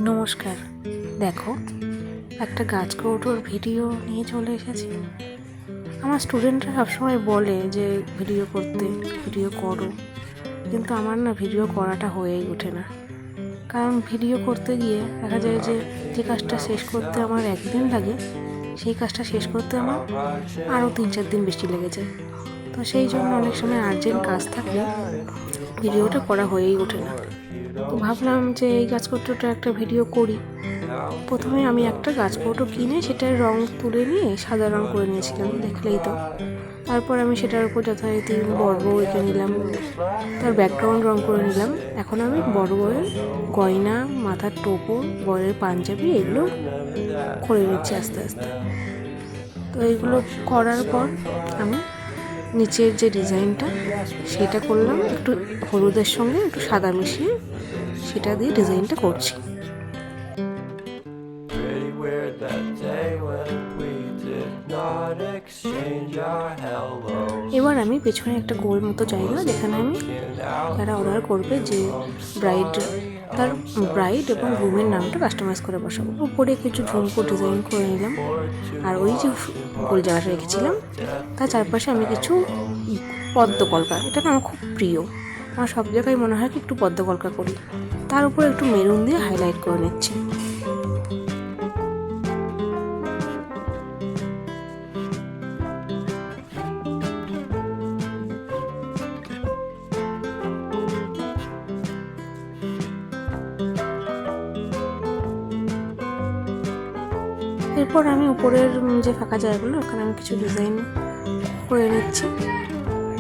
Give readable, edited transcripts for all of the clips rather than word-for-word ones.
নমস্কার। দেখো, একটা গাছ কৌটোর ভিডিও নিয়ে চলে এসেছি। আমার স্টুডেন্টরা সবসময় বলে যে ভিডিও করো, কিন্তু আমার না ভিডিও করাটা হয়েই ওঠে না। কারণ ভিডিও করতে গিয়ে দেখা যায় যে যে কাজটা শেষ করতে আমার একদিন লাগে, সেই কাজটা শেষ করতে আমার আরও 3-4 দিন বেশি লেগে যায়। তো সেই জন্য অনেক সময় আর্জেন্ট কাজ থাকলে ভিডিওটা করা হয়েই ওঠে না। তো ভাবলাম যে এই গাছকৌটোটা একটা ভিডিও করি। প্রথমে আমি একটা গাছকৌটো কিনে সেটার রং তুলে নিয়ে সাদা রং করে নিয়েছিলাম, দেখলেই তো। তারপর আমি সেটার উপর যথারীতি বড় বউ এঁকে নিলাম, তার ব্যাকগ্রাউন্ড রং করে নিলাম। এখন আমি বড় বউয়ের গয়না, মাথার টোপর, বরের পাঞ্জাবি এগুলো করে নিচ্ছি আস্তে আস্তে। তো এইগুলো করার পর আমি নিচের যে ডিজাইনটা সেটা করলাম, একটু হলুদের সঙ্গে একটু সাদা মিশিয়ে সেটা দিয়ে ডিজাইনটা করছি। এবার আমি পেছনে একটা গোল মতো জায়গা, যেখানে আমি যারা অর্ডার করবে যে তার ব্রাইড এবং গ্রুমের নামটা কাস্টমাইজ করে বসাবো। উপরে কিছু ঝুমকো ডিজাইন করে নিলাম, আর ওই যে গোল জায়গাটা রেখেছিলাম তার চারপাশে আমি কিছু পদ্মকলকা, এটা আমার খুব প্রিয়। আমার সব জায়গায় মনে হয় কি একটু পদ্মকলকা করি, তার উপরে একটু মেরুন দিয়ে হাইলাইট করে নিচ্ছি। এরপর আমি উপরের যে ফাঁকা জায়গাগুলো ওখানে আমি কিছু ডিজাইন করে নিচ্ছি।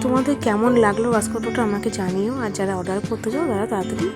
তোমাদের কেমন লাগলো গাছকৌটোটা আমাকে জানিও, আর যারা অর্ডার করতে চাও তারা তাড়াতাড়ি